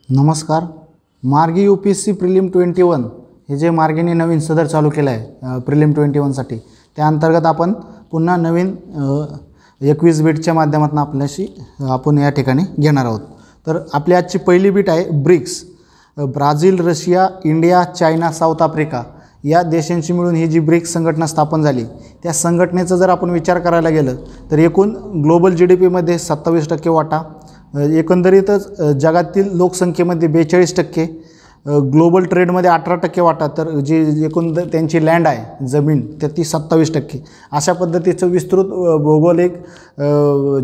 नमस्कार. मार्गी UPSC prelim 21 हे जे मार्गीने नवीन सदर चालू केलं आहे प्रिलिम 21साठी, त्या अंतर्गत आपण पुन्हा नवीन 21 बीटच्या माध्यमातून आपण या ठिकाणी घेणार आहोत. तर आपली आजची पहिली बीट आहे BRICS. Brazil, Russia, India, China, South Africa या देशांची मिळून ही जी ब्रिक्स संघटना स्थापन झाली, त्या संघटनेचा जर आपण विचार करायला गेलं तर एकूण ग्लोबल GDPमध्ये 27% वाटा, एकंदरीतच जगातील लोकसंख्येमध्ये 42%, ग्लोबल ट्रेडमध्ये 18% वाटा, तर जी एकूण त्यांची लँड आहे जमीन तर ती 27%. अशा पद्धतीचं विस्तृत भौगोलिक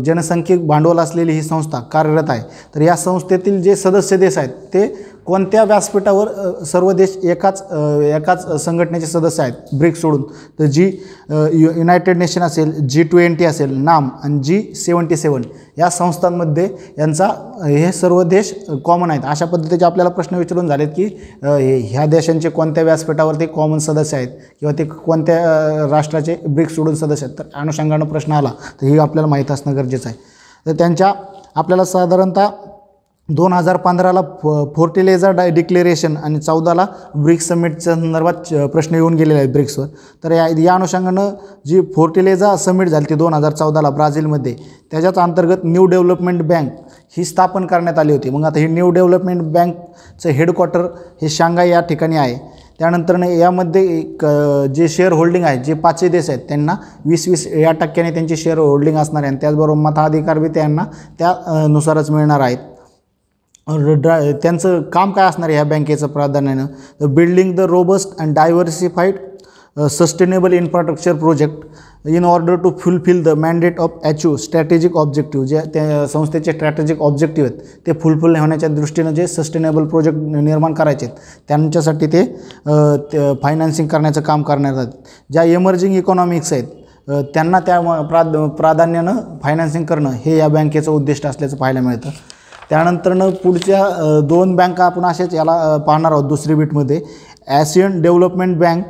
जनसंख्यिक भांडवल असलेली ही संस्था कार्यरत आहे. तर या संस्थेतील जे सदस्य देश आहेत ते कोणत्या व्यासपीठावर सर्व देश एकाच संघटनेचे सदस्य आहेत ब्रिक्स सोडून, तर जी युनायटेड नेशन असेल, G20 असेल नाम आणि G77 या संस्थांमध्ये हे सर्व देश कॉमन आहेत. अशा पद्धतीचे आपल्याला प्रश्न विचारून झालेत की ह्या देशांचे कोणत्या व्यासपीठावर ते कॉमन सदस्य आहेत किंवा ते कोणत्या राष्ट्राचे ब्रिक्स सोडून सदस्य आहेत. तर अनुषंगानं प्रश्न आला तर हे आपल्याला माहीत असणं गरजेचं आहे. तर त्यांच्या आपल्याला साधारणतः 2015ला फोर्टिलेझा डिक्लेरेशन आणि 14ला ब्रिक्स समिटच्या संदर्भात प्रश्न येऊन गेलेले आहेत ब्रिक्सवर. तर या अनुषंगानं जी फोर्टिलेझा समिट झाली ती 2014ला ब्राझीलमध्ये, त्याच्याच अंतर्गत न्यू डेव्हलपमेंट बँक ही स्थापन करण्यात आली होती. मग आता ही न्यू डेव्हलपमेंट बँकचं हेडक्वार्टर हे शांघाय या ठिकाणी आहे. त्यानंतर यामध्ये जे शेअर होल्डिंग आहे, जे 5 देश आहेत त्यांना 20-20 या टक्क्याने त्यांची शेअर होल्डिंग असणार आहे आणि त्याचबरोबर मताधिकार बी त्यांना त्यानुसारच मिळणार आहेत. त्यांचं काम काय असणार आहे ह्या बँकेचं प्राधान्यानं, तर building the robust and diversified sustainable infrastructure project in order to fulfil the mandate of achieve strategic objective. जे त्या संस्थेचे स्ट्रॅटेजिक ऑब्जेक्टिव्ह आहेत ते फुलफिल होण्याच्या दृष्टीनं जे सस्टेनेबल प्रोजेक्ट निर्माण करायचे आहेत त्यांच्यासाठी ते फायनान्सिंग करण्याचं काम करण्यात आहेत. ज्या एमर्जिंग इकॉनॉमिक्स आहेत त्यांना त्या प्राधान्यानं फायनान्सिंग करणं हे या बँकेचं उद्दिष्ट असल्याचं पाहायला मिळतं. त्यानंतरनं पुढच्या 2 बँका आपण असेच याला पाहणार आहोत दुसरी बीटमध्ये. Asian development bank,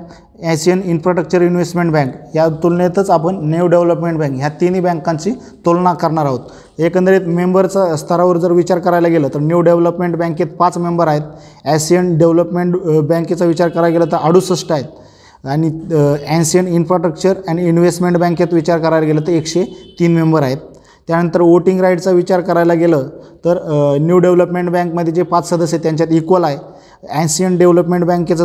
Asian infrastructure investment bank या तुलनेतच आपण न्यू डेव्हलपमेंट बँक ह्या तिन्ही बँकांची तुलना करणार आहोत. एकंदरीत मेंबरचा स्तरावर जर विचार करायला गेलं तर न्यू डेव्हलपमेंट बँकेत 5 मेंबर आहेत. एशियन डेव्हलपमेंट बँकेचा विचार करायला गेलं तर 68 आहेत आणि एशियन इन्फ्रास्ट्रक्चर अँड इन्व्हेस्टमेंट बँकेत विचार करायला गेलं तर 103 मेंबर आहेत. त्यानंतर वोटिंग राईटचा विचार करायला गेलं तर न्यू डेव्हलपमेंट बँकमध्ये जे 5 सदस्य आहेत त्यांच्यात इक्वल आहे. एशियन डेव्हलपमेंट बँकेचा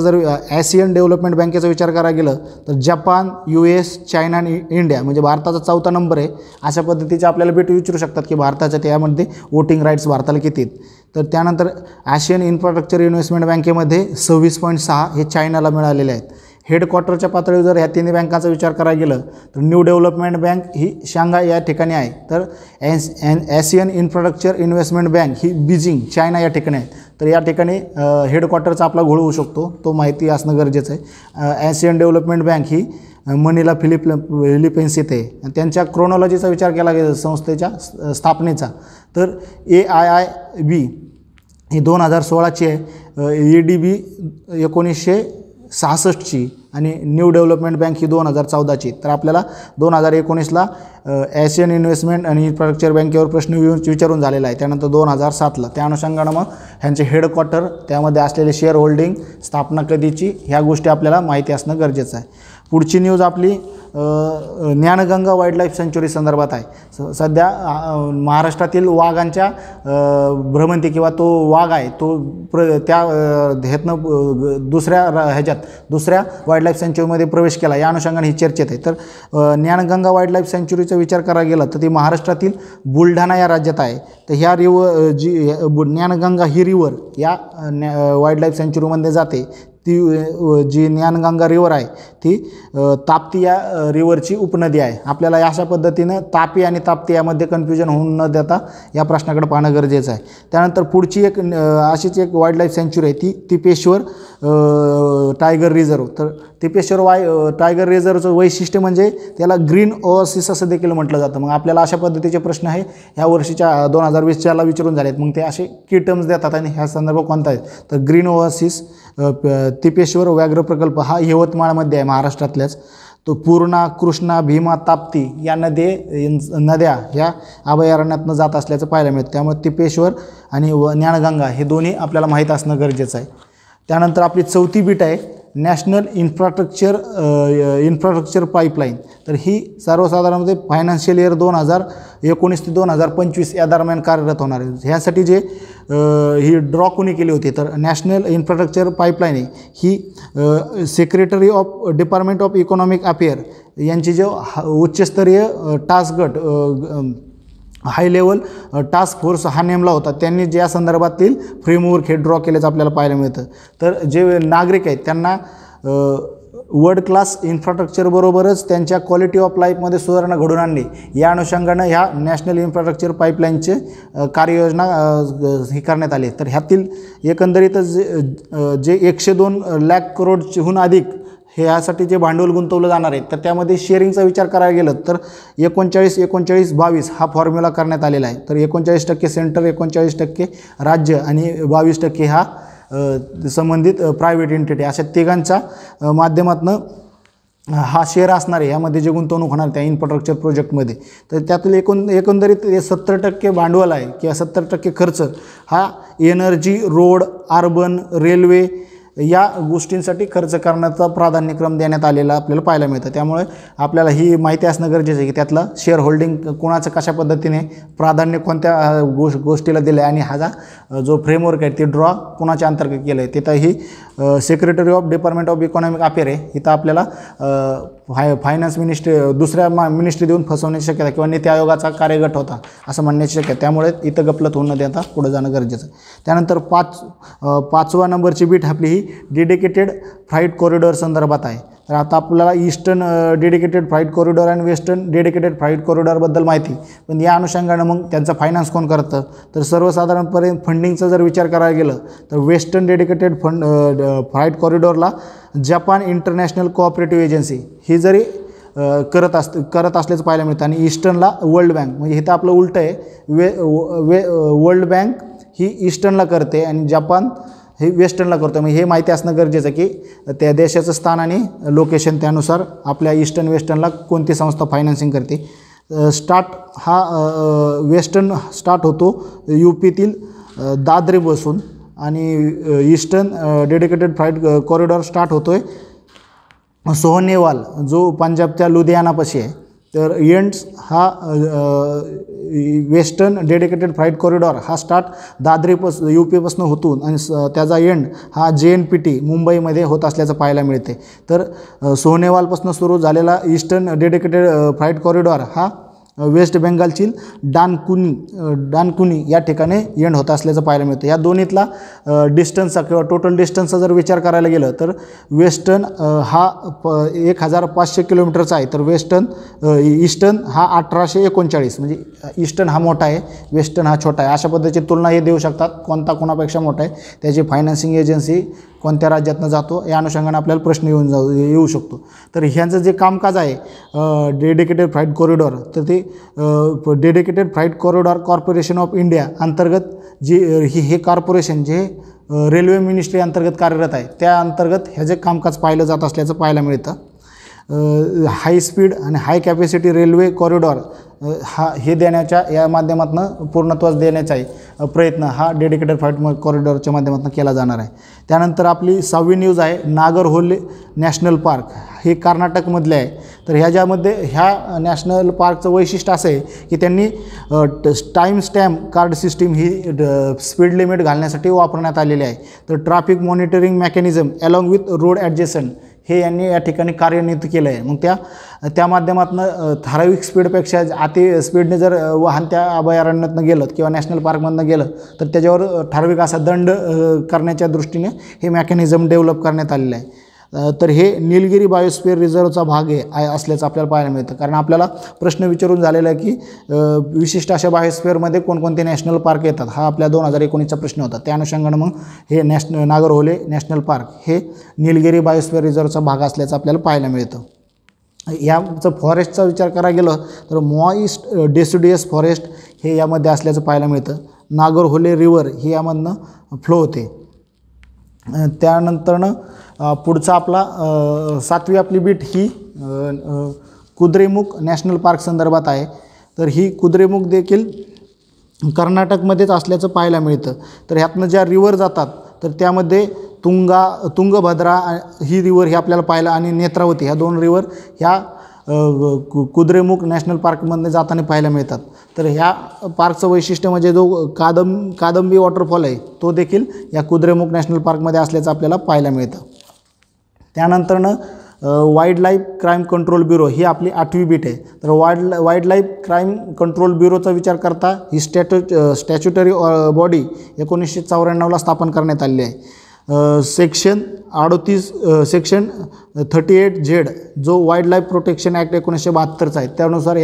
विचार करायला गेलं तर जपान, US, चायना आणि इंडिया म्हणजे भारताचा 4था नंबर आहे. अशा पद्धतीचे आपल्याला विचारू शकतात की भारताच्या त्यामध्ये वोटिंग राईट्स भारताला किती आहेत. तर त्यानंतर एशियन इन्फ्रास्ट्रक्चर इन्व्हेस्टमेंट बँकेमध्ये 26.6 हे चायनाला मिळालेले आहेत. हेडक्वार्टरच्या पातळीवर जर ह्या तिन्ही बँकांचा विचार करायला गेलं तर न्यू डेव्हलपमेंट बँक ही शांघाय या ठिकाणी आहे, तर एशियन इन्फ्रास्ट्रक्चर इन्व्हेस्टमेंट बँक ही बीजिंग चायना या ठिकाणी आहे. तर या ठिकाणी हेडक्वार्टरचा आपला घोळ होऊ शकतो, तो माहिती असणं गरजेचं आहे. एशियन डेव्हलपमेंट बँक ही मनीला फिलिपाईन्स येथे आहे. त्यांच्या क्रोनॉलॉजीचा विचार केला गेला संस्थेच्या स्थापनेचा तर AIIB ही 2016ची आहे, EDB 1966ची आणि न्यू डेव्हलपमेंट बँक ही 2014ची. तर आपल्याला 2019ला एशियन इन्व्हेस्टमेंट आणि इन्फ्रास्ट्रक्चर बँकेवर प्रश्न विचारून झालेला आहे. त्यानंतर 2007ला त्या अनुषंगानं मग ह्यांचे हेडक्वार्टर, त्यामध्ये असलेले शेअर होल्डिंग, स्थापना कधीची, ह्या गोष्टी आपल्याला माहिती असणं गरजेचं आहे. पुढची न्यूज आपली ज्ञानगंगा वाईल्ड लाईफ सँच्युरी संदर्भात आहे. सध्या महाराष्ट्रातील वाघांच्या भ्रमंती किंवा तो वाघ आहे तो त्या ह्यातनं दुसऱ्या वाईल्ड लाईफ सँच्युरीमध्ये प्रवेश केला, या अनुषंगाने ही चर्चेत आहे. तर ज्ञानगंगा वाईल्ड लाईफ सँच्युरीचा विचार करायला गेला तर ती महाराष्ट्रातील बुलढाणा या राज्यात आहे. तर ह्या ज्ञानगंगा ही रिव्हर या वाईल्ड लाईफ सँच्युरीमध्ये जाते. ती जी ज्ञानगंगा रिव्हर आहे ती ताप्ती या रिव्हरची उपनदी आहे. आपल्याला अशा पद्धतीनं तापी आणि ताप्ती यामध्ये कन्फ्युजन होऊन न देता या प्रश्नाकडे पाहणं गरजेचं आहे. त्यानंतर पुढची अशीच एक वाईल्ड लाईफ सँच्युरी आहे ती तिपेश्वर टायगर रिझर्व. तर तिपेश्वर टायगर रिझर्वचं वैशिष्ट्य म्हणजे त्याला ग्रीन ओअसिस असं देखील म्हटलं जातं. मग आपल्याला अशा पद्धतीचे प्रश्न आहे ह्या वर्षीच्या 2020च्याला विचारून झालेत. मग ते असे की टर्म्स देतात आणि ह्या संदर्भ कोणता आहे तर ग्रीन ओअसिस तिपेश्वर व्याघ्र प्रकल्प हा यवतमाळमध्ये आहे महाराष्ट्रातल्याच. तो पूर्णा, कृष्णा, भीमा, ताप्ती या नद्या ह्या अभयारण्यातनं जात असल्याचं पाहायला मिळतं. त्यामुळे टिपेश्वर आणि ज्ञानगंगा हे दोन्ही आपल्याला माहीत असणं गरजेचं आहे. त्यानंतर आपली चौथी बीट आहे नॅशनल इन्फ्रास्ट्रक्चर पाईपलाईन. तर ही सर्वसाधारणपणे फायनान्शियल इयर 2019 ते 2025 या दरम्यान कार्यरत होणार आहे. ह्यासाठी जे ही ड्रॉ कोणी केली होती तर national infrastructure pipeline he secretary of department of economic affair यांची जो उच्चस्तरीय टास्क गट हाय लेवल टास्क फोर्स हा नेमला होता. त्यांनी ज्या संदर्भातील फ्रेमवर्क हे ड्रॉ केल्याचं आपल्याला पाहायला मिळतं. तर जे नागरिक आहेत त्यांना वर्ल्ड क्लास इन्फ्रास्ट्रक्चरबरोबरच त्यांच्या क्वालिटी ऑफ लाईफमध्ये सुधारणा घडवून आणली या अनुषंगानं ह्या नॅशनल इन्फ्रास्ट्रक्चर पाईपलाईनचे कार्ययोजना ही करण्यात आली. तर ह्यातील एकंदरीतच जे 102 लाख करोडहून अधिक हे यासाठी जे भांडवल गुंतवलं जाणार आहे तर त्यामध्ये शेअरिंगचा विचार करायला गेलं तर 39-22 हा फॉर्म्युला करण्यात आलेला आहे. तर 39% सेंटर, 39% राज्य आणि 22% हा संबंधित प्रायव्हेट एंटिटी अशा तिघांच्या माध्यमातून हा शेअर असणार आहे. यामध्ये जे गुंतवणूक होणार त्या इन्फ्रास्ट्रक्चर प्रोजेक्टमध्ये. तर त्यातील एकंदरीत 70% भांडवल आहे किंवा 70% खर्च हा एनर्जी, रोड, अर्बन, रेल्वे या गोष्टींसाठी खर्च करण्याचा प्राधान्यक्रम देण्यात आलेला आपल्याला पाहायला मिळतं. त्यामुळे आपल्याला ही माहिती असणं गरजेचं आहे की त्यातलं शेअर होल्डिंग कोणाचं कशा पद्धतीने प्राधान्य कोणत्या गोष्टीला दिलं आहे आणि हा जो फ्रेमवर्क आहे ते ड्रॉ कोणाच्या अंतर्गत केलं आहे. तिथं ही secretary of department of economic affair आहे. इथं आपल्याला फायनान्स मिनिस्ट्री दुसऱ्या मिनिस्ट्री देऊन फसवण्याची शक्यता किंवा नीती आयोगाचा कार्यगट होता असं म्हणण्याची शक्यता. त्यामुळे इथं गपलत होऊन न देता पुढे जाणं गरजेचं आहे. त्यानंतर 5व्या नंबरची बीट आपली ही डेडिकेटेड फ्लाईट कॉरिडॉर संदर्भात आहे. तर आता आपल्याला ईस्टर्न डेडिकेटेड फ्लाईट कॉरिडॉर आणि वेस्टर्न डेडिकेटेड फ्लाईट कॉरिडॉरबद्दल माहिती, पण या अनुषंगानं मग त्यांचा फायनान्स कोण करतं तर सर्वसाधारणपणे फंडिंगचा जर विचार करायला गेलं तर वेस्टर्न डेडिकेटेड फ्लाईट कॉरिडॉरला जपान इंटरनॅशनल कोऑपरेटिव्ह एजन्सी ही जरी करत असल्याचं पाहायला मिळतं आणि ईस्टर्नला वर्ल्ड बँक, म्हणजे इथं आपलं उलटं आहे. वर्ल्ड बँक ही ईस्टर्नला करते आणि जपान हे वेस्टर्नला करतो. म्हणजे हे माहिती असणं गरजेचं की त्या देशाचं स्थान आणि लोकेशन त्यानुसार आपल्या ईस्टर्न वेस्टर्नला कोणती संस्था फायनान्सिंग करते. स्टार्ट हा वेस्टर्न स्टार्ट होतो UPतील दादरे बसून आणि eastern dedicated flight corridor start होतो आहे सोहनेवाल जो पंजाबच्या लुधियानापाशी आहे. तर एंड्स हा वेस्टर्न डेडिकेटेड फ्लाईट कॉरिडॉर हा स्टार्ट UPपासून होतून आणि त्याचा एंड हा JNPT मुंबईमध्ये होत असल्याचं पाहायला मिळते. तर सोनेवालपासून सुरू झालेला ईस्टर्न डेडिकेटेड फ्लाईट कॉरिडॉर हा वेस्ट बेंगालची डानकुनी या ठिकाणी एंड होत असल्याचं पाहायला मिळतं. या दोन्हीतला डिस्टन्सचा किंवा टोटल डिस्टन्सचा जर विचार करायला गेलं तर वेस्टर्न हा 1500 किलोमीटरचा आहे. तर ईस्टर्न हा 1839, म्हणजे ईस्टर्न हा मोठा आहे, वेस्टर्न हा छोटा आहे. अशा पद्धतीची तुलना हे देऊ शकतात कोणता कोणापेक्षा मोठा आहे, त्याची फायनान्सिंग एजन्सी कोणत्या राज्यातनं जातो या अनुषंगाने आपल्याला प्रश्न येऊ शकतो. तर ह्यांचं जे कामकाज आहे डेडिकेटेड फ्लाईट कॉरिडॉर, तर ते dedicated flight corridor corporation of India अंतर्गत हे कॉर्पोरेशन जे रेल्वे मिनिस्ट्री अंतर्गत कार्यरत आहे त्या अंतर्गत ह्याचे कामकाज पाहिलं जात असल्याचं पाहायला मिळतं. हाय स्पीड आणि हाय कॅपॅसिटी रेल्वे कॉरिडॉर हे देण्याच्या या माध्यमातून पूर्णत्वास देण्याचा प्रयत्न हा डेडिकेटेड फ्लाईट कॉरिडॉरच्या माध्यमातून केला जाणार आहे. त्यानंतर आपली 6वी न्यूज आहे नागरहोले नॅशनल पार्क, हे कर्नाटकमधले आहे. तर ह्याच्यामध्ये ह्या नॅशनल पार्कचं वैशिष्ट्य असं आहे की त्यांनी टाईम स्टॅम्प कार्ड सिस्टीम ही स्पीड लिमिट घालण्यासाठी वापरण्यात आलेली आहे. तर traffic monitoring mechanism along with road adjacent हे यांनी या ठिकाणी कार्यान्वित केलं आहे. मग त्या माध्यमातून ठराविक स्पीडपेक्षा अति स्पीडने जर वाहन त्या अभयारण्यातनं गेलं किंवा नॅशनल पार्कमधनं गेलं तर त्याच्यावर ठराविक असा दंड करण्याच्या दृष्टीने हे मेकॅनिझम डेव्हलप करण्यात आलेलं आहे. तर हे निलगिरी बायोस्फिअर रिझर्वचा भाग असल्याचं आपल्याला पाहायला मिळतं. कारण आपल्याला प्रश्न विचारून झालेला आहे की विशिष्ट अशा बायोस्फिअरमध्ये कोणकोणते नॅशनल पार्क येतात, हा आपल्या 2019चा प्रश्न होता. त्या अनुषंगानं मग हे नागरहोले नॅशनल पार्क हे निलगिरी बायोस्फिअर रिझर्वचा भाग असल्याचं आपल्याला पाहायला मिळतं. याचं फॉरेस्टचा विचार करायला गेलं तर मॉइस्ट डेसिडियस फॉरेस्ट हे यामध्ये असल्याचं पाहायला मिळतं. नागरहोले रिव्हर ही यामधनं फ्लो होते. त्यानंतरनं पुढचा आपला 7वी आपली बीट ही कुद्रेमुख नॅशनल पार्क संदर्भात आहे. तर ही कुद्रेमुख देखील कर्नाटकमध्येच असल्याचं पाहायला मिळतं. तर ह्यातनं ज्या रिवर जातात तर त्यामध्ये तुंगभद्रा ही रिवर ही आपल्याला पाहायला आणि नेत्रावती ह्या 2 रिवर ह्या कुद्रेमुख नॅशनल पार्कमध्ये जाताना पाहायला मिळतात. तर ह्या पार्कचं वैशिष्ट्य म्हणजे जो कादंबी वॉटरफॉल आहे तो देखील या कुद्रेमुख नॅशनल पार्कमध्ये असल्याचं आपल्याला पाहायला मिळतं. त्यानंतरनं wildlife crime control bureau ही आपली 8वी बीट आहे. तर वाईल्ड लाईफ क्राईम कंट्रोल ब्युरोचा विचार करता ही स्टॅच्युटरी बॉडी 1994ला स्थापन करण्यात आलेली आहे. सेक्शन 38Z जो वाईल्ड लाईफ प्रोटेक्शन ॲक्ट 1972चा आहे त्यानुसार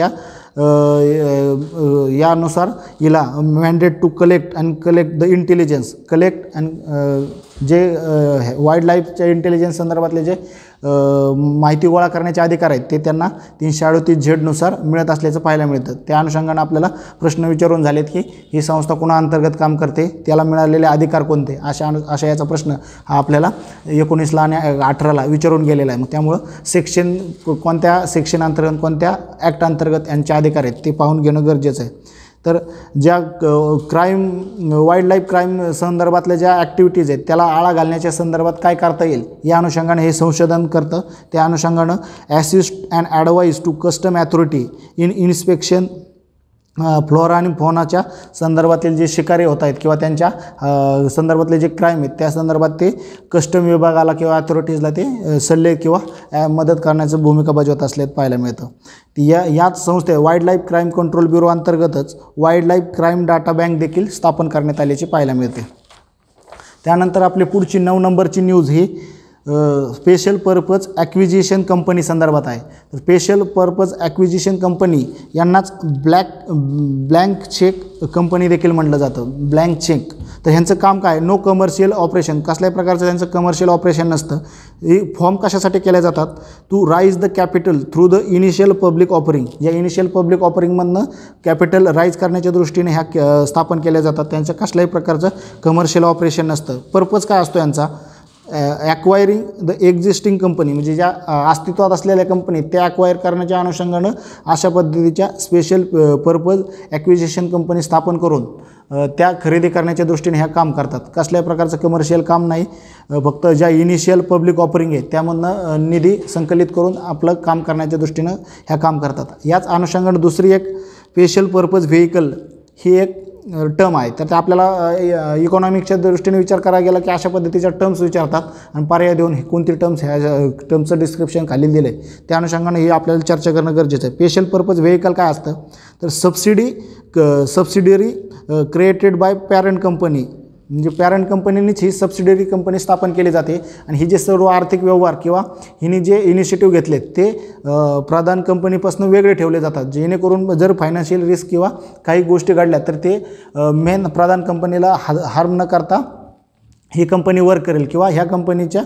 यानुसार हिला mandate to collect the intelligence जे वाईल्ड लाईफच्या इंटेलिजन्स संदर्भातले जे माहिती गोळा करण्याचे अधिकार आहेत ते त्यांना 338Z नुसार मिळत असल्याचं पाहायला मिळतं. त्या अनुषंगानं आपल्याला प्रश्न विचारून झालेत की ही संस्था कोणा अंतर्गत काम करते, त्याला मिळालेले अधिकार कोणते, अशा याचा प्रश्न हा आपल्याला 19ला आणि 18ला विचारून गेलेला आहे. मग त्यामुळं कोणत्या सेक्शन अंतर्गत कोणत्या ॲक्ट अंतर्गत यांचे अधिकार आहेत ते पाहून घेणं गरजेचं आहे. तर ज्या वाईल्ड लाईफ क्राईम संदर्भातल्या ज्या ॲक्टिव्हिटीज आहेत त्याला आळा घालण्याच्या संदर्भात काय करता येईल या अनुषंगाने हे संशोधन करतं. त्या अनुषंगानं assist and advise to custom authority in inspection flora आणि फौनाच्या संदर्भातील जे शिकारी होत आहेत किंवा त्यांच्या संदर्भातले जे क्राईम आहेत त्या संदर्भात ते कस्टम विभागाला किंवा अथॉरिटीजला ते सल्ले किंवा मदत करण्याचं भूमिका बजावत असल्याचं पाहायला मिळतं. याच संस्थे wildlife crime control bureau अंतर्गतच wildlife crime data bank देखील स्थापन करण्यात आल्याचे पाहायला मिळते. त्यानंतर आपली पुढची 9 नंबरची न्यूज ही स्पेशल पर्पज ॲक्विजिशन कंपनी संदर्भात आहे. तर स्पेशल पर्पज ॲक्विजिशन कंपनी यांनाच ब्लँक चेक कंपनी देखील म्हटलं जातं. ब्लँक चेक तर ह्यांचं काम काय, नो कमर्शियल ऑपरेशन, कसल्याही प्रकारचं त्यांचं कमर्शियल ऑपरेशन नसतं. हे फॉर्म कशासाठी केले जातात, to raise the capital through the initial public offering. या इनिशियल पब्लिक ऑफरिंगमधनं कॅपिटल राईज करण्याच्या दृष्टीने ह्या स्थापन केल्या जातात. त्यांचं कसल्याही प्रकारचं कमर्शियल ऑपरेशन नसतं. पर्पज काय असतो यांचा, ॲक्वायरिंग द एक्झिस्टिंग कंपनी, म्हणजे ज्या अस्तित्वात असलेल्या कंपनी त्या ॲक्वायर करण्याच्या अनुषंगानं अशा पद्धतीच्या स्पेशल पर्पज ॲक्विजिशन कंपनी स्थापन करून त्या खरेदी करण्याच्या दृष्टीने ह्या काम करतात. कसल्याही प्रकारचं कमर्शियल काम नाही, फक्त ज्या इनिशियल पब्लिक ऑफरिंग आहे त्यामधनं निधी संकलित करून आपलं काम करण्याच्या दृष्टीनं ह्या काम करतात. याच अनुषंगानं दुसरी एक स्पेशल पर्पज व्हेकल ही एक टर्म आहे. तर ते आपल्याला इकॉनॉमिक्सच्या दृष्टीने विचार करायला गेला की अशा पद्धतीच्या टर्म्स विचारतात आणि पर्याय देऊन कोणती टर्म्स ह्या टर्मचं डिस्क्रिप्शन खाली दिलं आहे त्या अनुषंगाने ही आपल्याला चर्चा करणं गरजेचं आहे. स्पेशल पर्पज व्हेकल काय असतं, तर subsidiary created by parent company, म्हणजे पॅरेंट कंपनीनीच ही सबसिडियरी कंपनी स्थापन केली जाते आणि ही जे सर्व आर्थिक व्यवहार किंवा हिने जे इनिशिएटिव्ह घेतलेत ते प्रधान कंपनीपासून वेगळे ठेवले जातात, जेणेकरून जर फायनान्शियल रिस्क किंवा काही गोष्टी घडल्या तर ते मेन प्रधान कंपनीला हार्म न करता ही कंपनी वर्क करेल किंवा ह्या कंपनीच्या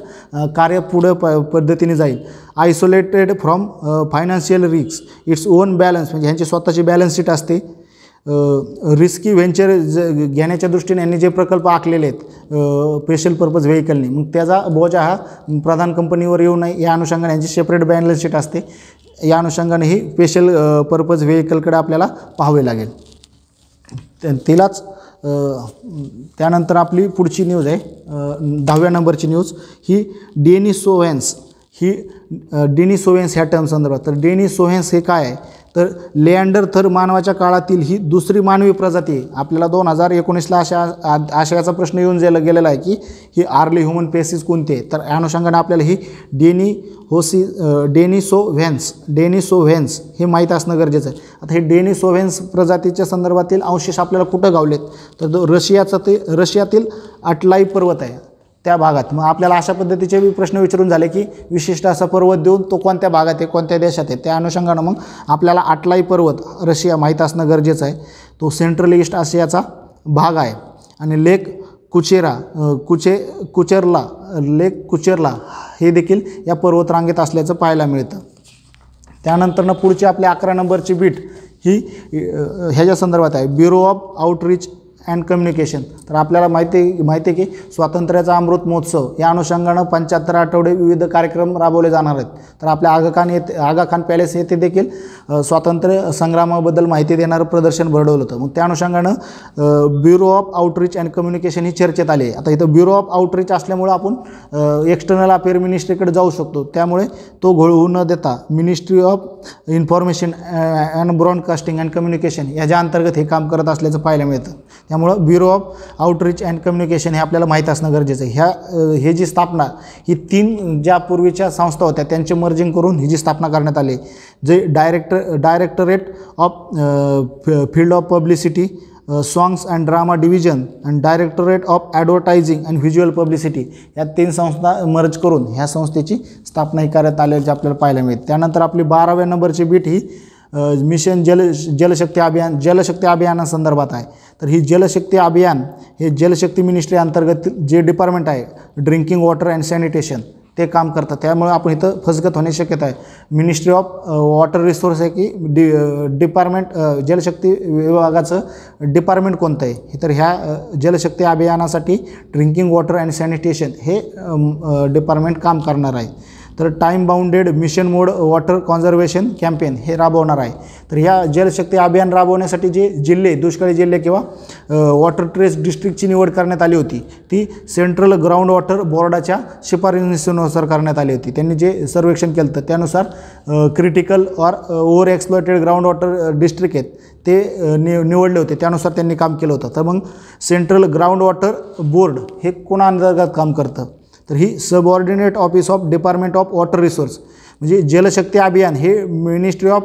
कार्य पुढं पद्धतीने जाईल. Isolated from financial risk, its own balance, म्हणजे ह्यांची स्वतःची बॅलन्स शीट असते. रिस्की व्हेंचर घेण्याच्या दृष्टीने यांनी जे प्रकल्प आखलेले आहेत स्पेशल पर्पज व्हेकलने, मग त्याचा बोजा हा प्रधान कंपनीवर येऊ नये या अनुषंगाने यांची सेपरेट बॅलन्स शीट असते. या अनुषंगाने ही स्पेशल पर्पज व्हेकलकडे आपल्याला पाहावे लागेल. तिलाच त्यानंतर आपली पुढची न्यूज आहे 10व्या नंबरची न्यूज ही डेनिसोव्हेन्स ह्या टर्म संदर्भात. तर डेनिसोव्हेन्स हे काय आहे, तर लेअँडर थर मानवाच्या काळातील ही दुसरी मानवी प्रजाती आहे. आपल्याला 2019ला याचा प्रश्न येऊन गेलेला आहे की ही अर्ली ह्युमन पेसिस कोणती आहे. तर या अनुषंगाने आपल्याला ही डेनिसोव्हेन्स हे माहीत असणं गरजेचं आहे. आता हे डेनिसोव्हेन्स प्रजातीच्या संदर्भातील अवशेष आपल्याला कुठं गावलेत, तर रशियातील अटलाई पर्वत आहे त्या भागात. मग आपल्याला अशा पद्धतीचे प्रश्न विचारून झाले की विशिष्ट असा पर्वत देऊन तो कोणत्या भागात आहे, कोणत्या देशात आहे. त्या अनुषंगानं मग आपल्याला अटलाई पर्वत रशिया माहीत असणं गरजेचं आहे. तो सेंट्रल ईस्ट आशियाचा भाग आहे आणि लेक कुचेरला हे देखील या पर्वतरांगेत असल्याचं पाहायला मिळतं. त्यानंतरनं पुढची आपली 11 नंबरची बीट ही ह्याच्या संदर्भात आहे, bureau of outreach and communication. तर आपल्याला माहिती आहे की स्वातंत्र्याचा अमृत महोत्सव या अनुषंगानं 75 आठवडे विविध कार्यक्रम राबवले जाणार आहेत. तर आपल्या आगा खान पॅलेस येथे देखील स्वातंत्र्य संग्रामाबद्दल माहिती देणारं प्रदर्शन भरवलं होतं. मग त्या अनुषंगानं bureau of outreach and communication ही चर्चेत आली आहे. आता इथं ब्युरो ऑफ आउटरीच असल्यामुळं आपण एक्सटर्नल अफेअर मिनिस्ट्रीकडे जाऊ शकतो. त्यामुळे तो घोळ होऊ न देता ministry of information and broadcasting and communication याच्या अंतर्गत हे काम करत असल्याचं पाहायला मिळतं. त्यामुळं bureau of outreach and communication हे आपल्याला माहीत असणं गरजेचं आहे. हे जी स्थापना ही 3 ज्या पूर्वीच्या संस्था होत्या त्यांचे मर्जिंग करून ही जी स्थापना करण्यात आली, जे directorate of field of publicity, songs and drama division and directorate of advertising and visual publicity या 3 संस्था मर्ज करून ह्या संस्थेची स्थापना करण्यात आल्याचे आपल्याला पाहायला मिळते. त्यानंतर आपली 12व्या नंबरची बीट ही मिशन जलशक्ती अभियानासंदर्भात आहे. तर ही जलशक्ती अभियान हे जलशक्ती मिनिस्ट्री अंतर्गत जे डिपार्टमेंट आहे ड्रिंकिंग वॉटर अँड सॅनिटेशन ते काम करतात. त्यामुळे आपण इथं फसगत होण्याची शक्यता आहे. मिनिस्ट्री ऑफ वॉटर रिसोर्स आहे की डिपार्टमेंट जलशक्ती विभागाचं डिपार्टमेंट कोणतं आहे. तर ह्या जलशक्ती अभियानासाठी ड्रिंकिंग वॉटर अँड सॅनिटेशन हे डिपार्टमेंट काम करणार आहे. तर टाईम बाउंडेड मिशन मोड वॉटर कॉन्झर्वेशन कॅम्पेन हे राबवणार आहे. तर ह्या जलशक्ती अभियान राबवण्यासाठी जे जिल्हे दुष्काळी जिल्हे किंवा वॉटर ट्रेस डिस्ट्रिक्टची निवड करण्यात आली होती ती सेंट्रल ग्राउंड वॉटर बोर्डाच्या शिफारशीनुसार करण्यात आली होती. त्यांनी जे सर्वेक्षण केलं तर त्यानुसार critical or over exploited ground water district आहेत ते निवडले होते. त्यानुसार त्यांनी काम केलं होतं. तर मग सेंट्रल ग्राउंड वॉटर बोर्ड हे कोणा अंतर्गत काम करतं, तर ही subordinate office of department of water resource. म्हणजे जलशक्ती अभियान हे मिनिस्ट्री ऑफ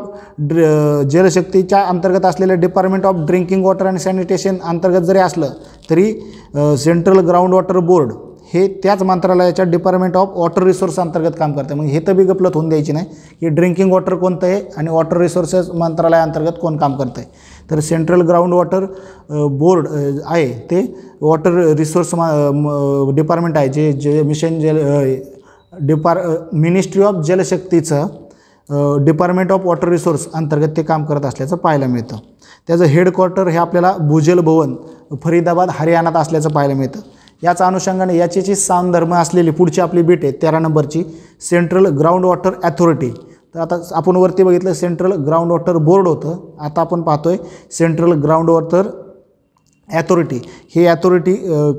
जलशक्तीच्या अंतर्गत असलेले department of drinking water and sanitation अंतर्गत जरी असलं तरी सेंट्रल ग्राउंड वॉटर बोर्ड हे त्याच मंत्रालयाच्या डिपार्टमेंट ऑफ वॉटर रिसोर्स अंतर्गत काम करते. मग हे तर बी गपलत होऊन द्यायची नाही की ड्रिंकिंग वॉटर कोणतं आहे आणि वॉटर रिसोर्सेस मंत्रालयाअंतर्गत कोण काम करतं आहे. तर सेंट्रल ग्राउंड वॉटर बोर्ड आहे ते वॉटर रिसोर्स डिपार्टमेंट आहे जे मिशन मिनिस्ट्री ऑफ जलशक्तीचं डिपार्टमेंट ऑफ वॉटर रिसोर्स अंतर्गत ते काम करत असल्याचं पाहायला मिळतं. त्याचं हेडक्वार्टर हे आपल्याला भूजल भवन फरीदाबाद हरियाणात असल्याचं पाहायला मिळतं. याचा अनुषंगाने याची जी सामधर्म असलेली पुढची आपली बीट आहे 13 नंबरची सेंट्रल ग्राउंड वॉटर ॲथॉरिटी. तर आता आपण वरती बघितलं सेंट्रल ग्राउंड वॉटर बोर्ड होतं, आता आपण पाहतोय सेंट्रल ग्राउंड वॉटर ॲथॉरिटी. ही ॲथॉरिटी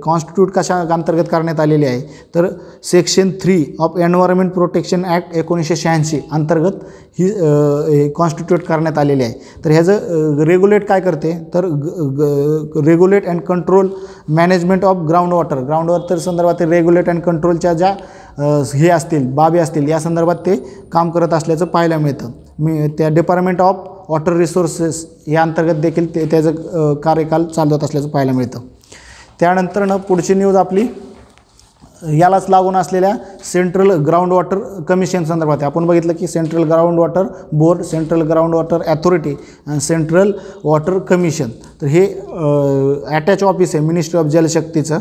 कॉन्स्टिट्यूट कशा अंतर्गत करण्यात आलेली आहे, तर section 3 of environment protection act 1986 अंतर्गत ही कॉन्स्टिट्यूट करण्यात आलेली आहे. तर ह्याचं रेग्युलेट काय करते, तर regulate and control management of ground water संदर्भात रेग्युलेट अँड कंट्रोलच्या ज्या हे असतील बाबी असतील या संदर्भात ते काम करत असल्याचं पाहायला मिळतं. त्या डिपार्टमेंट ऑफ वॉटर रिसोर्सेस या अंतर्गत देखील त्याचं कार्यकाल चालवत असल्याचं पाहायला मिळतं. त्यानंतरनं पुढची न्यूज आपली यालाच लागून असलेल्या सेंट्रल ग्राउंड वॉटर कमिशन संदर्भात आहे. आपण बघितलं की central ground water board, central ground water authority आणि सेंट्रल वॉटर कमिशन. तर हे अटॅच ऑफिस आहे मिनिस्ट्री ऑफ जलशक्तीचं.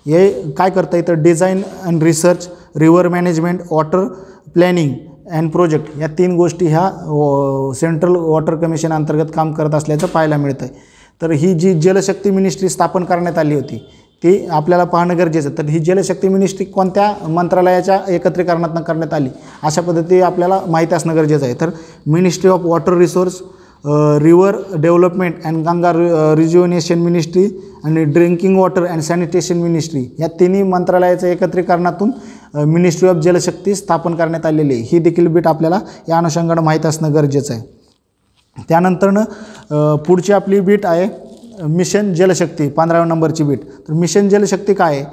हे काय करतं, इथं design and research, river management, water planning and project या 3 गोष्टी ह्या सेंट्रल वॉटर कमिशन अंतर्गत काम करत असल्याचं पाहायला मिळतं. तर ही जी जलशक्ती मिनिस्ट्री स्थापन करण्यात आली होती ती आपल्याला पाहणं गरजेचं. तर ही जलशक्ती मिनिस्ट्री कोणत्या मंत्रालयाच्या एकत्रीकरणातून करण्यात आली अशा पद्धती आपल्याला माहिती असणं गरजेचं आहे. तर ministry of water resource, river development and Ganga rejuvenation ministry आणि drinking water and sanitation ministry या 3 मंत्रालयाच्या एकत्रीकरणातून मिनिस्ट्री ऑफ जलशक्ती स्थापन करण्यात आलेली आहे. ही देखील बीट आपल्याला या अनुषंगानं माहीत असणं गरजेचं आहे. त्यानंतरनं पुढची आपली बीट आहे मिशन जलशक्ती 15व्या नंबरची बीट. तर मिशन जलशक्ती काय आहे,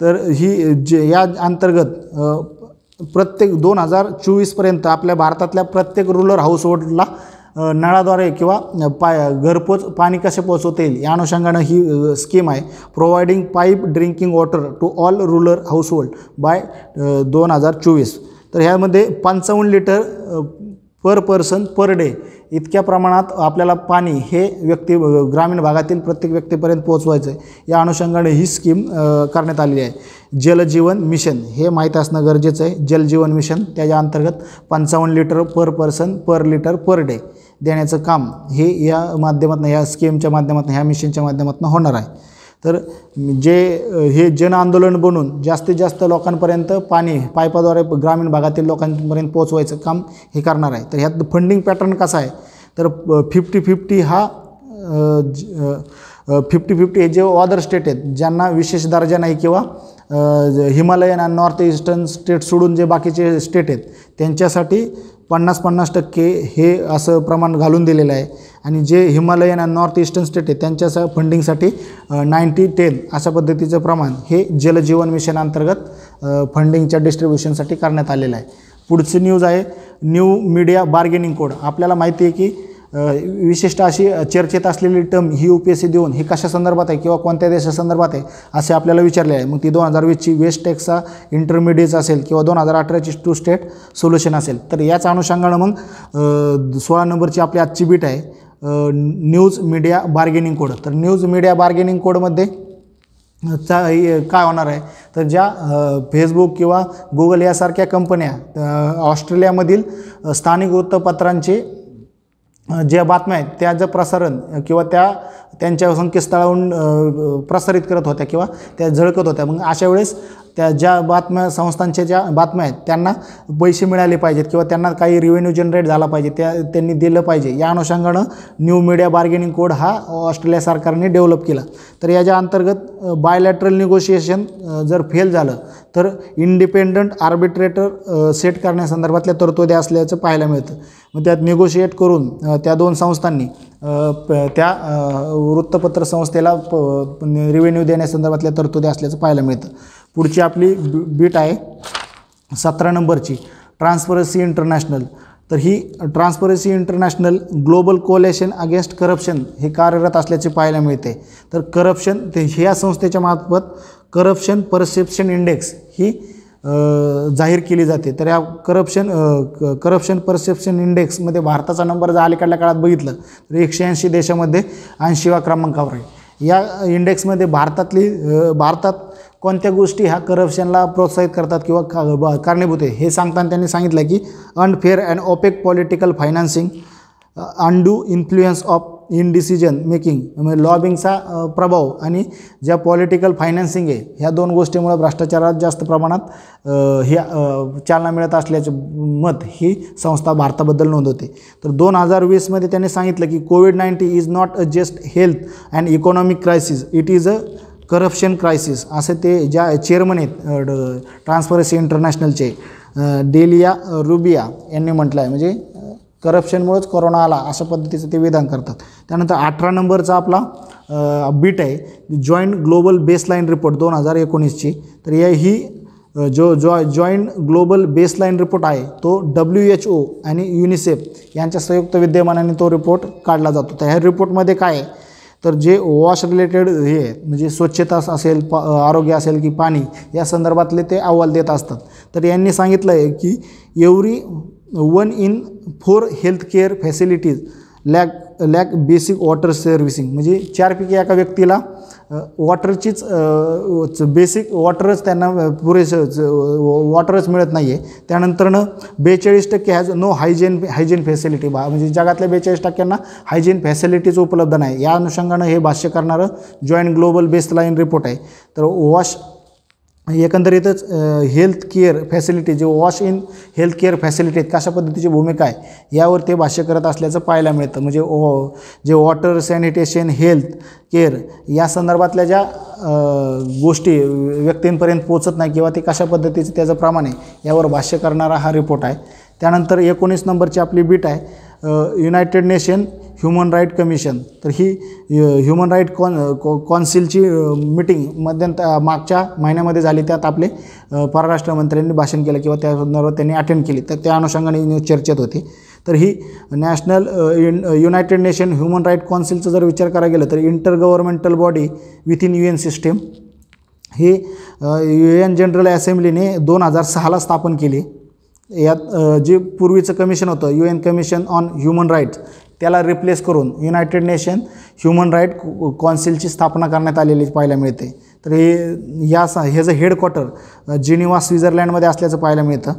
तर ही या अंतर्गत प्रत्येक 2024पर्यंत आपल्या भारतातल्या प्रत्येक रुरल हाऊसहोल्डला नळाद्वारे किंवा घरपोच पाणी कसे पोहोचवता येईल या अनुषंगानं ही स्कीम आहे. Providing pipe drinking water to all rural household by 2024. तर ह्यामध्ये 55 litre per person per day इतक्या प्रमाणात आपल्याला पाणी हे ग्रामीण भागातील प्रत्येक व्यक्तीपर्यंत पोहोचवायचं आहे. या अनुषंगाने ही स्कीम करण्यात आलेली आहे. जलजीवन मिशन हे माहीत असणं गरजेचं आहे. जलजीवन मिशन त्याच्या अंतर्गत 55 litre per person per litre per day देण्याचं काम हे या माध्यमातून, या स्कीमच्या माध्यमातून, ह्या मिशनच्या माध्यमातून होणार आहे. तर हे जन आंदोलन बनून जास्तीत जास्त लोकांपर्यंत पाणी पाईपाद्वारे ग्रामीण भागातील लोकांपर्यंत पोहोचवायचं काम हे करणार आहे. तर ह्यात फंडिंग पॅटर्न कसा आहे, तर 50-50 हा 50-50 हे जे अदर स्टेट आहेत ज्यांना विशेष दर्जा नाही किंवा हिमालयन आणि नॉर्थ ईस्टर्न स्टेट सोडून जे बाकीचे स्टेट आहेत त्यांच्यासाठी 50-50% हे असं प्रमाण घालून दिलेलं आहे. आणि जे हिमालयन आणि नॉर्थ ईस्टर्न स्टेट आहेत त्यांच्या फंडिंगसाठी 90-10 अशा पद्धतीचं प्रमाण हे जलजीवन मिशन अंतर्गत फंडिंगच्या डिस्ट्रीब्युशनसाठी करण्यात आलेलं आहे. पुढची न्यूज आहे न्यू मीडिया बार्गेनिंग कोड. आपल्याला माहिती आहे की विशिष्ट अशी चर्चेत असलेली टर्म ही UPSC देऊन ही कशा संदर्भात आहे किंवा कोणत्या देशासंदर्भात आहे असे आपल्याला विचारले आहे. मग ती 2020ची वेस्ट टेक्सा इंटरमिडिएट असेल किंवा 2018ची टू स्टेट सोल्युशन असेल. तर याच अनुषंगानं मग 16 नंबरची आपली आजची बीट आहे न्यूज मीडिया बार्गेनिंग कोड. तर न्यूज मीडिया बार्गेनिंग कोडमध्ये काय होणार आहे, तर ज्या फेसबुक किंवा गुगल यासारख्या कंपन्या ऑस्ट्रेलियामधील स्थानिक वृत्तपत्रांचे ज्या बातम्या आहेत त्याचं प्रसारण किंवा त्यांच्या संकेतस्थळावरून प्रसारित करत होत्या किंवा त्या झळकत होत्या, मग अशा वेळेस त्या ज्या बातम्या संस्थांच्या ज्या बातम्या आहेत त्यांना पैसे मिळाले पाहिजेत किंवा त्यांना काही रिव्हेन्यू जनरेट झाला पाहिजे, त्यांनी दिलं पाहिजे. या अनुषंगानं न्यू मीडिया बार्गेनिंग कोड हा ऑस्ट्रेलिया सरकारने डेव्हलप केला. तर याच्या अंतर्गत बायलॅटरल निगोशिएशन जर फेल झालं तर इंडिपेंडंट आर्बिट्रेटर सेट करण्यासंदर्भातल्या तरतुदी असल्याचं पाहायला मिळतं. मग त्यात निगोशिएट करून त्या दोन संस्थांनी त्या वृत्तपत्र संस्थेला रिव्हेन्यू देण्यासंदर्भातल्या तरतुदी असल्याचं पाहायला मिळतं. पुढची आपली बीट आहे 17 नंबरची ट्रान्सपरन्सी इंटरनॅशनल. तर ही transparency international global coalition against corruption हे कार्यरत असल्याचे पाहायला मिळते. तर करप्शन ह्या संस्थेच्या मार्फत करप्शन परसेप्शन इंडेक्स ही जाहीर केली जाते. तर या करप्शन परसेप्शन इंडेक्समध्ये भारताचा नंबर जर अलीकडल्या काळात बघितलं तर 180 देशामध्ये 80वा क्रमांकावर आहे. या इंडेक्समध्ये भारतात कोणत्या गोष्टी ह्या करप्शनला प्रोत्साहित करतात किंवा कारणीभूत आहे हे सांगताना त्यांनी सांगितलं की unfair and opaque political financing, undue influence of in decision making, म्हणजे लॉबिंगचा प्रभाव आणि ज्या पॉलिटिकल फायनान्सिंग आहे ह्या दोन गोष्टीमुळे भ्रष्टाचारात जास्त प्रमाणात हे चालना मिळत असल्याचे मत ही संस्था भारताबद्दल नोंदवते. तर 2020मध्ये त्यांनी सांगितलं की COVID-19 is not a just health and economic crisis, it is a corruption crisis, असे ते ज्या चेअरमन आहेत ट्रान्सपरन्सी इंटरनॅशनलचे डेलिया रुबिया यांनी म्हटलं आहे. म्हणजे करप्शनमुळेच कोरोना आला अशा पद्धतीचं ते विधान करतात. त्यानंतर 18 नंबरचा आपला बीट आहे जॉईंट ग्लोबल बेसलाईन रिपोर्ट 2019ची. तर ही जॉईंट ग्लोबल बेसलाईन रिपोर्ट आहे तो WHO आणि युनिसेफ यांच्या संयुक्त विद्यमानाने तो रिपोर्ट काढला जातो. तर ह्या रिपोर्टमध्ये काय आहे, तर जे वॉश रिलेटेड हे म्हणजे स्वच्छता असेल, आरोग्य असेल की पाणी या संदर्भातले ते अहवाल देत असतात. तर यांनी सांगितलं आहे की every 1 in 4 health care facilities lack basic water servicing, म्हणजे 4पैकी एका व्यक्तीला वॉटरचीच बेसिक वॉटरच त्यांना पुरेसं वॉटरच मिळत नाही आहे. त्यानंतरनं 42% हॅज नो हायजीन फॅसिलिटी, म्हणजे जगातल्या 42% हायजीन फॅसिलिटीज उपलब्ध नाही. या अनुषंगानं हे भाष्य करणारं जॉईंट ग्लोबल बेसलाईन रिपोर्ट आहे. तर एकंदरीतच हेल्थ केअर फॅसिलिटी जे वॉश इन हेल्थ केअर फॅसिलिटीत कशा पद्धतीची भूमिका आहे यावर ते भाष्य करत असल्याचं पाहायला मिळतं. म्हणजे जे वॉटर सॅनिटेशन हेल्थ केअर या संदर्भातल्या ज्या गोष्टी व्यक्तींपर्यंत पोचत नाही किंवा ते कशा पद्धतीचं त्याचं प्रमाण आहे यावर भाष्य करणारा हा रिपोर्ट आहे. त्यानंतर 19 नंबरची आपली बीट आहे United nation human right commission. तर ही ह्युमन राईट कॉन्सिलची मीटिंग मागच्या महिन्यामध्ये झाली, त्यात आपले परराष्ट्र मंत्र्यांनी भाषण केलं किंवा त्या संदर्भात त्यांनी अटेंड केली, तर त्या अनुषंगाने चर्चेत होती. तर ही national united nation human right कॉन्सिलचा जर विचार करायला गेलं तर intergovernmental body within UN system ही UN जनरल असेंब्लीने 2006ला स्थापन केली. यात जे पूर्वीचं कमिशन होतं UN commission on human rights त्याला रिप्लेस करून युनायटेड नेशन ह्युमन राईट कॉन्सिलची स्थापना करण्यात आलेली पाहायला मिळते. तर ह्याचं हेडक्वार्टर जिनिव्हा स्वित्झर्लंडमध्ये असल्याचं पाहायला मिळतं.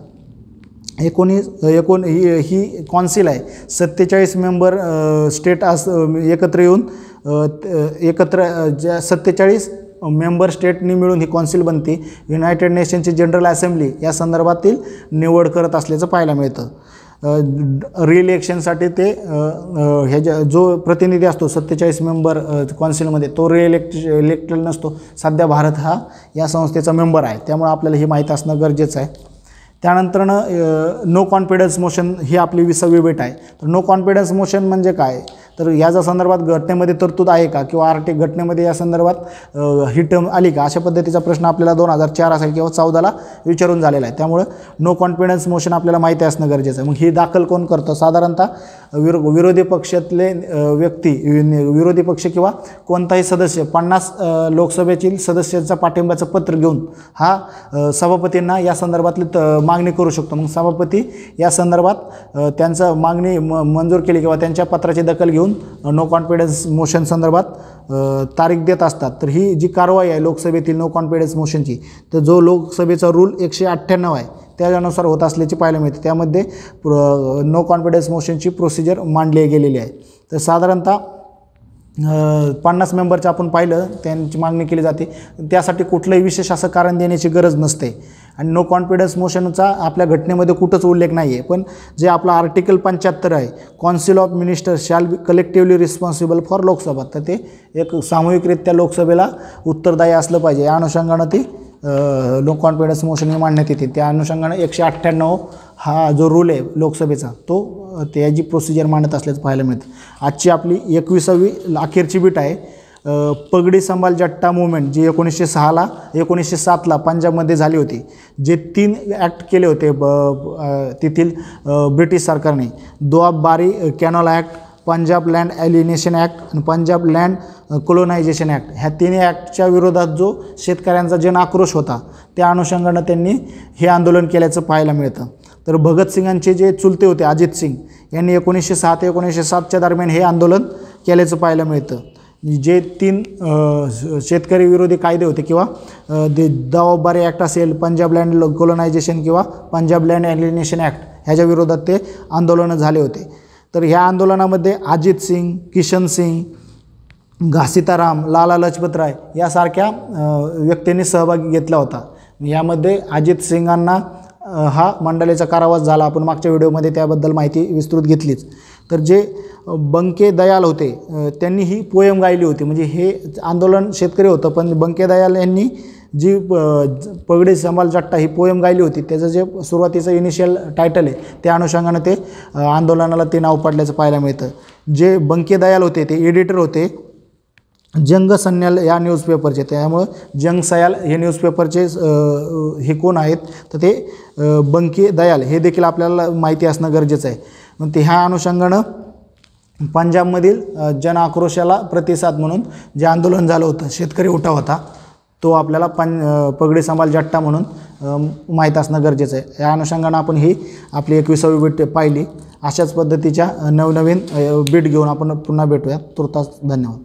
ही कॉन्सिल आहे 47 मेंबर स्टेट एकत्र येऊन ज्या 47 मेंबर स्टेटनी मिळून ही कॉन्सिल बनते. युनायटेड नेशनची जनरल असेंब्ली या संदर्भातील निवड करत असल्याचं पाहायला मिळतं. रिइलेक्शनसाठी ते जो प्रतिनिधी असतो 47 मेंबर कॉन्सिलमध्ये तो इलेक्टेड नसतो. सध्या भारत हा या संस्थेचा मेंबर आहे, त्यामुळे आपल्याला ही माहीत असणं गरजेचं आहे. त्यानंतरनं नो कॉन्फिडन्स मोशन ही आपली 20वी भेट आहे. तर नो कॉन्फिडन्स मोशन म्हणजे काय, तर याच्या संदर्भात घटनेमध्ये तरतूद आहे का किंवा आर्टिक घटनेमध्ये या संदर्भात ही टर्म आली का, अशा पद्धतीचा प्रश्न आपल्याला 2004 असेल किंवा 14ला विचारून झालेला आहे. त्यामुळे नो कॉन्फिडन्स मोशन आपल्याला माहिती असणं गरजेचं आहे. मग ही दाखल कोण करतं, साधारणतः विरोधी पक्षातले व्यक्ती, विरोधी पक्ष किंवा कोणताही सदस्य 50 लोकसभेतील सदस्यांचा पाठिंब्याचं पत्र घेऊन हा सभापतींना या संदर्भातली मागणी करू शकतो. मग सभापती या संदर्भात त्यांचं मागणी मंजूर केली किंवा त्यांच्या पत्राची दखल घेऊन नो कॉन्फिडन्स मोशन संदर्भात तारीख देत असतात. तर ही जी कारवाई आहे लोकसभेतील नो कॉन्फिडन्स मोशनची, तर जो लोकसभेचा रूल 198 आहे त्यानुसार होत असल्याची पाहायला मिळते. त्यामध्ये नो कॉन्फिडन्स मोशनची प्रोसिजर मांडली गेलेली आहे. तर साधारणतः 50 मेंबरचं आपण पाहिलं त्यांची मागणी केली जाते. त्यासाठी कुठलंही विशेष असं कारण देण्याची गरज नसते. आणि नो कॉन्फिडन्स मोशनचा आपल्या घटनेमध्ये कुठंच उल्लेख नाही आहे. पण जे आपला आर्टिकल 75 आहे, council of ministers shall be collectively responsible for Lok Sabha, तर ते एक सामूहिकरित्या लोकसभेला उत्तरदायी असलं पाहिजे. या अनुषंगानं ती नो कॉन्फिडन्स मोशन ही मांडण्यात येते. त्या अनुषंगानं 198 हा जो रूल आहे लोकसभेचा तो त्याची प्रोसिजर मांडत असल्याचं पाहायला मिळते. आजची आपली 21वी अखेरची बीट आहे पगडी संभाल जट्टा मूवमेंट, जी 1907ला पंजाबमध्ये झाली होती. जे 3 ॲक्ट केले होते तेथील ब्रिटिश सरकारने, दोआब बारी canal act, Punjab land alienation act आणि पंजाब लँड कोलोनायझेशन ॲक्ट, ह्या 3 ॲक्टच्या विरोधात जो शेतकऱ्यांचा जन आक्रोश होता त्या अनुषंगानं त्यांनी हे आंदोलन केल्याचं पाहायला मिळतं. तर भगतसिंगांचे जे चुलते होते अजित सिंग यांनी 1906 ते 1907च्या दरम्यान हे आंदोलन केल्याचं पाहायला मिळतं. जे 3 शेतकरी विरोधी कायदे होते किंवा दोआब बारी ॲक्ट असेल, पंजाब लँड कोलोनायझेशन किंवा पंजाब लँड ॲलिनेशन ॲक्ट ह्याच्या विरोधात ते आंदोलनं झाले होते. तर ह्या आंदोलनामध्ये अजित सिंग, किशन सिंग, घासीताराम, लाला लजपत राय यासारख्या व्यक्तींनी सहभाग घेतला होता. यामध्ये अजित सिंगांना हा मंडलेचा कारावास झाला. आपण मागच्या व्हिडिओमध्ये त्याबद्दल माहिती विस्तृत घेतलीच. तर जे बंके दयाल होते त्यांनी ही पोयम गायली होती. म्हणजे हे आंदोलन शेतकरी होतं, पण बंके दयाल यांनी जी पगडी संभाल जट्टा ही पोयम गायली होती, त्याचं जे सुरुवातीचं इनिशियल टायटल आहे त्या अनुषंगानं ते आंदोलनाला ते नाव पडल्याचं पाहायला मिळतं. जे बंके दयाल होते ते एडिटर होते जंग सन्याल या न्यूजपेपरचे. त्यामुळं जंग सयाल हे न्यूजपेपरचे हे कोण आहेत, तर ते बंके दयाल हे देखील आपल्याला माहिती असणं गरजेचं आहे. मग ते ह्या अनुषंगानं पंजाबमधील जन आक्रोशाला प्रतिसाद म्हणून जे आंदोलन झालं होतं, शेतकरी उठाव होता, तो आपल्याला पगडी संभाल जट्टा म्हणून माहीत असणं गरजेचं आहे. या अनुषंगानं आपण ही आपली 21वी बीट पाहिली. अशाच पद्धतीच्या नवनवीन बीट घेऊन आपण पुन्हा भेटूया. तुर्तास धन्यवाद.